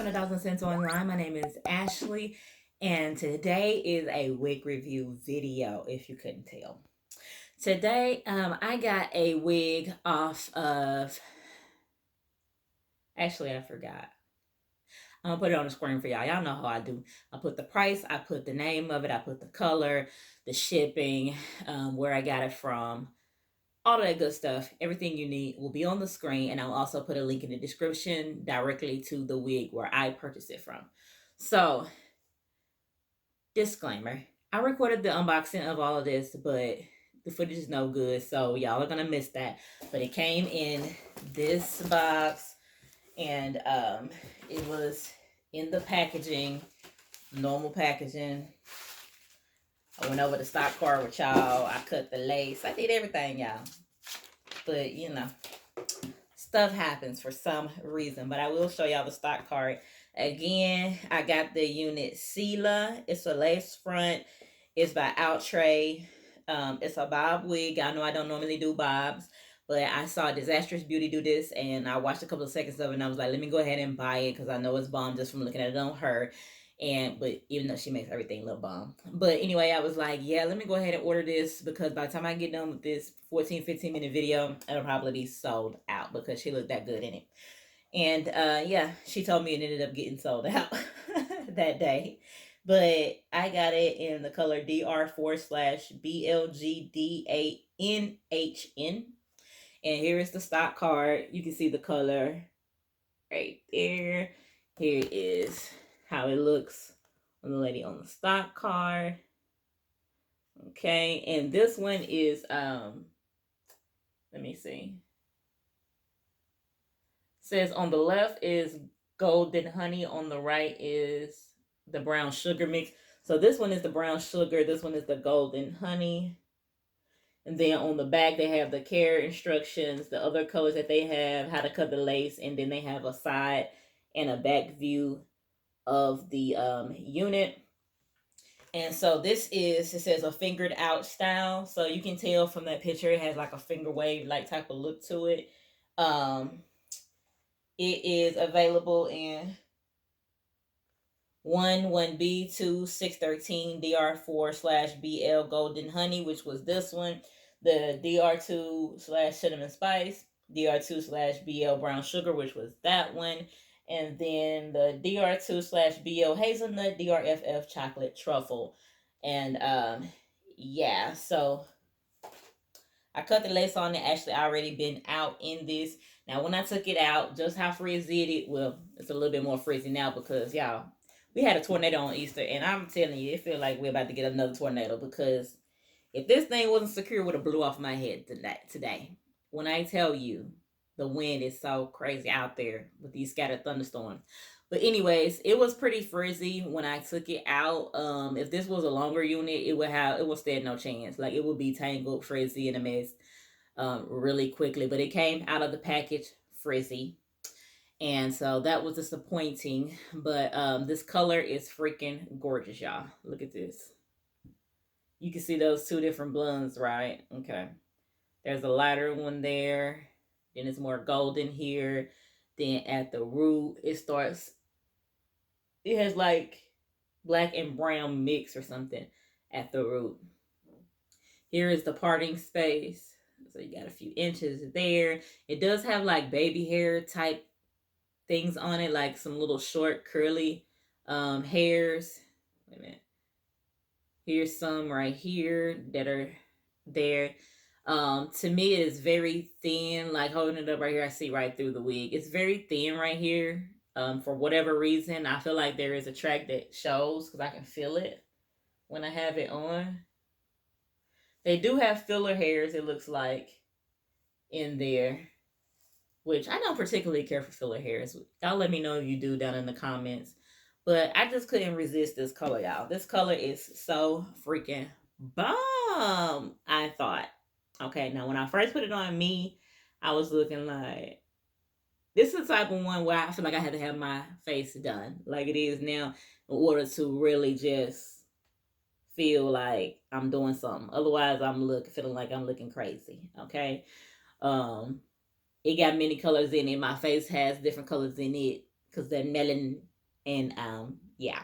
from the Thousand Cents Online. My name is Ashley, and today is a wig review video, if you couldn't tell. Today, I got a wig off of... Actually, I forgot. I'm gonna put it on the screen for y'all. Y'all know how I do. I put the price, I put the name of it, I put the color, the shipping, where I got it from, all that good stuff. Everything you need will be on the screen, and I'll also put a link in the description directly to the wig where I purchased it from. So, disclaimer, I recorded the unboxing of all of this, but the footage is no good, so y'all are gonna miss that. But it came in this box, and it was in the packaging, normal packaging. I went over the stock card with y'all. I cut the lace. I did everything, y'all. But, you know, stuff happens for some reason. But I will show y'all the stock card. Again, I got the unit Cilla. It's a lace front. It's by Outre. It's a bob wig. I know I don't normally do bobs, but I saw Disastrous Beauty do this, and I watched a couple of seconds of it, and I was like, let me go ahead and buy it, because I know it's bomb just from looking at it on her. But even though she makes everything look bomb. But anyway, I was like, yeah, let me go ahead and order this, because by the time I get done with this 14-15 minute video, it'll probably be sold out, because she looked that good in it. And yeah, she told me it ended up getting sold out that day. But I got it in the color DR4/BLGDANHN. And here is the stock card. You can see the color right there. Here is how it looks on the lady on the stock card. Okay, and this one is let me see. It says on the left is golden honey, on the right is the brown sugar mix. So this one is the brown sugar, this one is the golden honey. And then on the back they have the care instructions, the other colors that they have, how to cut the lace, and then they have a side and a back view of the unit. And so this is, it says a fingered out style. So you can tell from that picture it has like a finger wave like type of look to it. It is available in 1B, 2, 613, DR4/BL Golden Honey, which was this one. The DR2/Cinnamon Spice, DR2/BL Brown Sugar, which was that one. And then the DR2/BL Hazelnut, DRFF Chocolate Truffle. And yeah, so I cut the lace on it. Actually, I already been out in this. Now, when I took it out, just how frizzy it, well, it's a little bit more frizzy now because, y'all, we had a tornado on Easter, and I'm telling you, it feels like we're about to get another tornado, because if this thing wasn't secure, it would have blew off my head today. When I tell you, the wind is so crazy out there with these scattered thunderstorms. But anyways, it was pretty frizzy when I took it out. If this was a longer unit, it would stand no chance. Like, it would be tangled, frizzy, and a mess really quickly. But it came out of the package frizzy. And so that was disappointing. But this color is freaking gorgeous, y'all. Look at this. You can see those two different blends, right? Okay. There's a lighter one there. Then it's more golden here. Then at the root, it has like black and brown mix or something at the root. Here is the parting space. So you got a few inches there. It does have like baby hair type things on it, like some little short curly hairs. Wait a minute. Here's some right here that are there. To me, it is very thin. Like, holding it up right here, I see right through the wig. It's very thin right here. For whatever reason, I feel like there is a track that shows, because I can feel it when I have it on. They do have filler hairs, it looks like, in there, which I don't particularly care for filler hairs. Y'all let me know if you do down in the comments. But I just couldn't resist this color, y'all. This color is so freaking bomb, I thought. Okay, now when I first put it on me, I was looking like, this is the type of one where I feel like I had to have my face done like it is now in order to really just feel like I'm doing something. Otherwise, I'm feeling like I'm looking crazy. Okay. It got many colors in it. My face has different colors in it because that And yeah,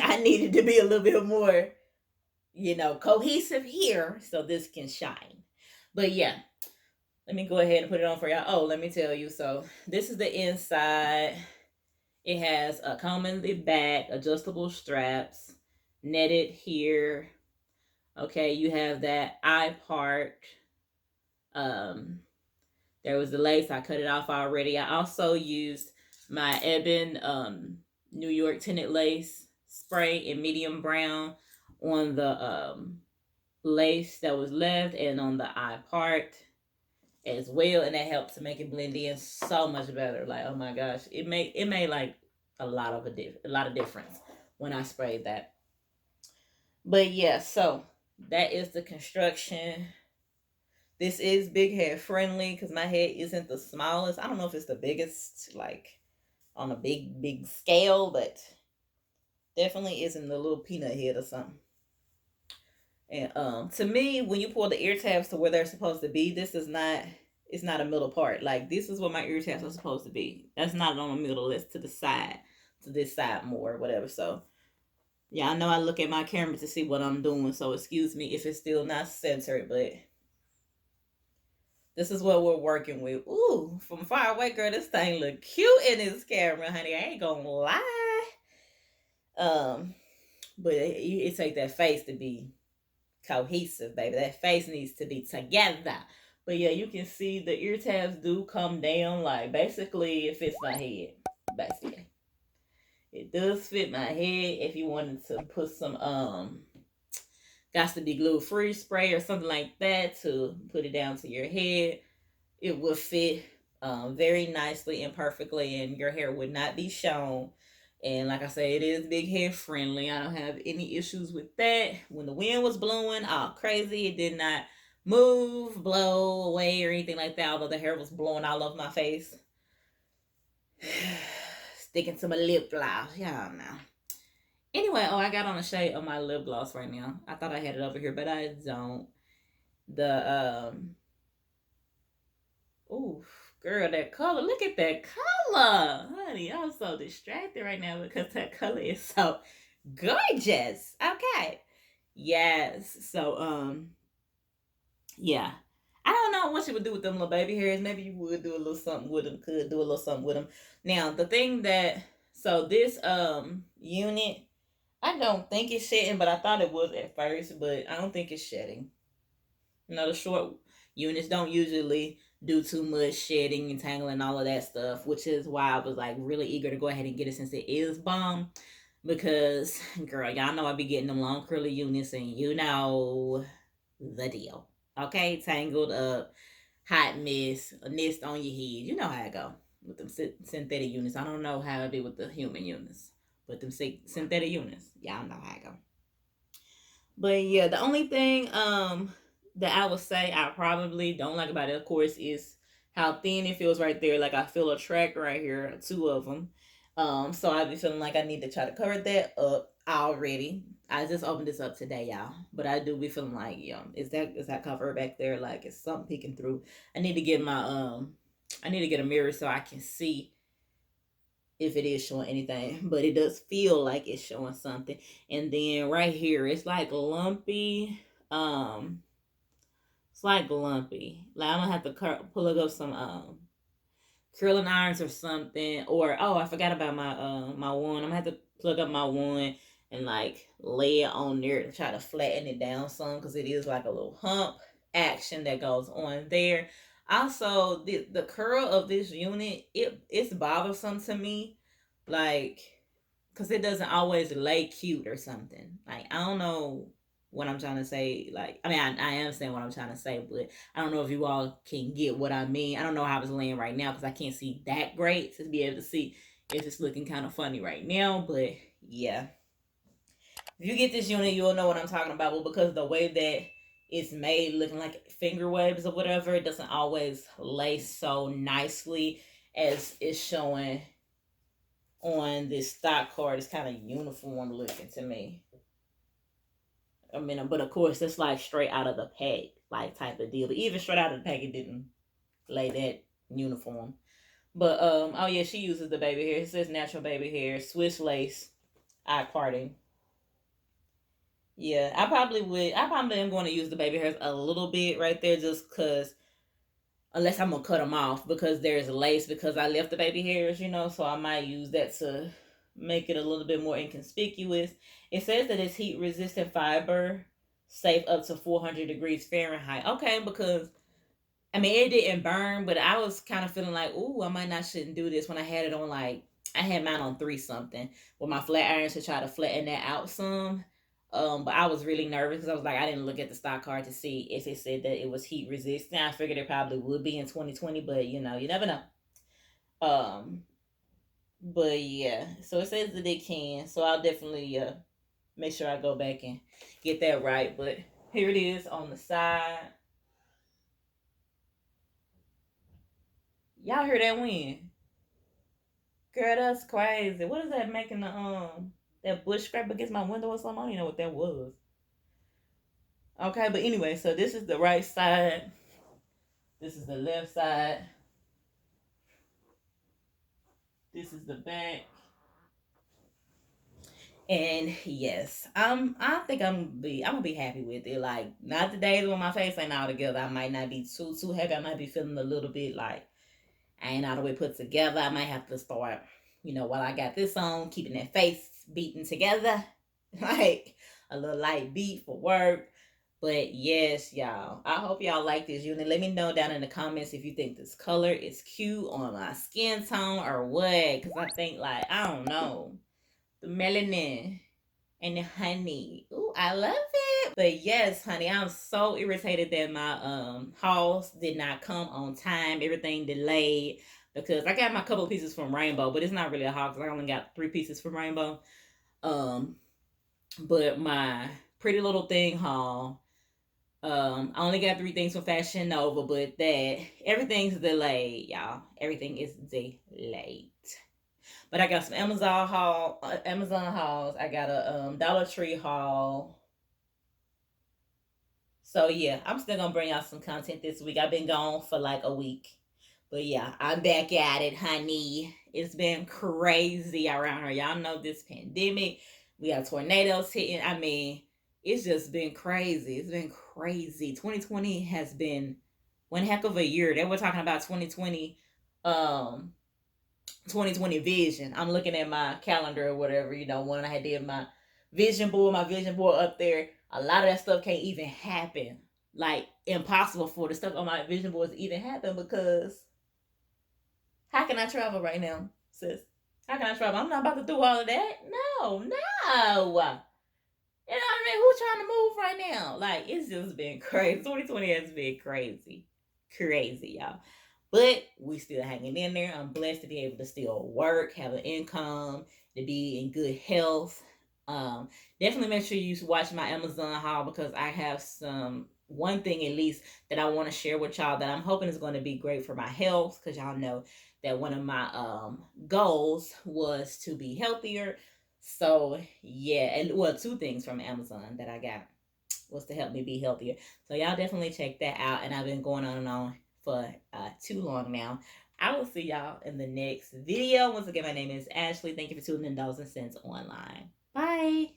I needed to be a little bit more, cohesive here so this can shine. But yeah, let me go ahead and put it on for y'all. Oh, let me tell you. So this is the inside. It has a comb in the back, adjustable straps, netted here. Okay, you have that eye part. Um, there was the lace. I cut it off already. I also used my Ebon New York tinted lace spray in medium brown on the lace that was left and on the eye part as well, and that helped to make it blend in so much better. Like, oh my gosh, it made like a lot of difference when I sprayed that. But yeah, so that is the construction. This is big head friendly because my head isn't the smallest. I don't know if it's the biggest, like on a big scale, but definitely isn't the little peanut head or something. And to me, when you pull the ear tabs to where they're supposed to be, this is not, it's not a middle part. Like, this is what my ear tabs are supposed to be. That's not on the middle. It's to the side, to this side more, whatever. So yeah, I know I look at my camera to see what I'm doing. So excuse me if it's still not centered, but this is what we're working with. Ooh, from far away, girl, this thing look cute in this camera, honey. I ain't gonna lie. But it take that face to be cohesive, baby. That face needs to be together. But yeah, you can see the ear tabs do come down. Like, basically, it fits my head. Basically, it does fit my head. If you wanted to put some got to be glue free spray or something like that to put it down to your head, it would fit very nicely and perfectly, and your hair would not be shown. And like I said, it is big head friendly. I don't have any issues with that. When the wind was blowing all crazy, it did not move, blow away, or anything like that, although the hair was blowing all over my face. Sticking to my lip gloss. Y'all know. Anyway, oh, I got on a shade of my lip gloss right now. I thought I had it over here, but I don't. The ooh, girl, that color. Look at that color. Honey, I'm so distracted right now because that color is so gorgeous. Okay. Yes. So, yeah. I don't know what you would do with them little baby hairs. Maybe you would do a little something with them. Could do a little something with them. Now, the thing that, so this unit, I don't think it's shedding, but I thought it was at first, but I don't think it's shedding. The short units don't usually do too much shedding and tangling, all of that stuff, which is why I was like really eager to go ahead and get it since it is bomb. Because, girl, y'all know I be getting them long curly units, and you know the deal. Okay, tangled up, hot mess, a nest on your head. You know how I go with them synthetic units. I don't know how it be with the human units, but them synthetic units, y'all know how I go. But yeah, the only thing that I would say I probably don't like about it, of course, is how thin it feels right there. Like, I feel a track right here, two of them. So I be feeling like I need to try to cover that up already. I just opened this up today, y'all. But I do be feeling like, is that cover back there? Like, it's something peeking through. I need to get I need to get a mirror so I can see if it is showing anything, but it does feel like it's showing something. And then right here, it's like lumpy. It's like lumpy. Like, I'm gonna have to pull up some curling irons or something. Or, oh, I forgot about my wand. I'm gonna have to plug up my wand and like lay it on there to try to flatten it down some, because it is like a little hump action that goes on there. Also, the curl of this unit, it's bothersome to me, like, because it doesn't always lay cute or something. Like, I don't know what I'm trying to say. Like, I mean, I understand what I'm trying to say, but I don't know if you all can get what I mean. I don't know how it's laying right now because I can't see that great to be able to see if it's looking kind of funny right now. But yeah, if you get this unit, you'll know what I'm talking about. Well, because the way that it's made, looking like finger waves or whatever, it doesn't always lay so nicely as it's showing on this stock card. It's kind of uniform looking to me. I mean, but of course, it's like straight out of the pack, like type of deal. But even straight out of the pack, it didn't lay that uniform. But oh yeah, she uses the baby hair. It says natural baby hair, Swiss lace, eye parting. Yeah, I probably would. I probably am going to use the baby hairs a little bit right there, just cause unless I'm gonna cut them off because there's lace because I left the baby hairs, so I might use that to make it a little bit more inconspicuous. It says that it's heat resistant fiber, safe up to 400 degrees Fahrenheit. Okay, because I mean, it didn't burn, but I was kind of feeling like, ooh, I might not shouldn't do this when I had it on I had mine on 3 something with my flat irons to try to flatten that out some. But I was really nervous because I was like, I didn't look at the stock card to see if it said that it was heat resistant. I figured it probably would be in 2020, but you never know. Um, but yeah, so it says that it can, so I'll definitely make sure I go back and get that right. But here it is on the side. Y'all hear that wind? Girl, that's crazy. What is that making the that bush scrape against my window or something? I don't even know what that was. Okay, but anyway, so this is the right side. This is the left side. This is the back. And yes, I think I'm gonna be happy with it. Like not the days when my face ain't all together. I might not be too happy. I might be feeling a little bit like I ain't all the way put together. I might have to start, while I got this on, keeping that face beating together. Like a little light beat for work. But yes, y'all. I hope y'all like this unit. Let me know down in the comments if you think this color is cute on my skin tone or what. Cause I think I don't know. The melanin and the honey. Ooh, I love it. But yes, honey, I'm so irritated that my hauls did not come on time. Everything delayed because I got my couple of pieces from Rainbow, but it's not really a haul because I only got 3 pieces from Rainbow. Um, but my Pretty Little Thing haul, I only got 3 things from Fashion Nova, but that everything's delayed, y'all. Everything is delayed. But I got some Amazon hauls. I got a Dollar Tree haul. So yeah, I'm still gonna bring y'all some content this week. I've been gone for like a week. But yeah, I'm back at it, honey. It's been crazy around here. Y'all know this pandemic. We got tornadoes hitting. I mean, it's just been crazy. It's been crazy. 2020 has been one heck of a year. They were talking about um 2020 vision. I'm looking at my calendar or whatever, when I had did my vision board up there. A lot of that stuff can't even happen. Like impossible for the stuff on my vision board to even happen because how can I travel right now, sis? How can I travel? I'm not about to do all of that. No, no. You know what I mean? Who's trying to move right now? Like, it's just been crazy. 2020 has been crazy. Crazy, y'all. But we still hanging in there. I'm blessed to be able to still work, have an income, to be in good health. Um, Definitely make sure you watch my Amazon haul because I have one thing at least that I want to share with y'all that I'm hoping is going to be great for my health because y'all know that one of my goals was to be healthier. So yeah, and well, 2 things from Amazon that I got was to help me be healthier. So y'all definitely check that out. And I've been going on and on for too long now. I will see y'all in the next video. Once again, my name is Ashley. Thank you for tuning in Dollars and Cents Online. Bye.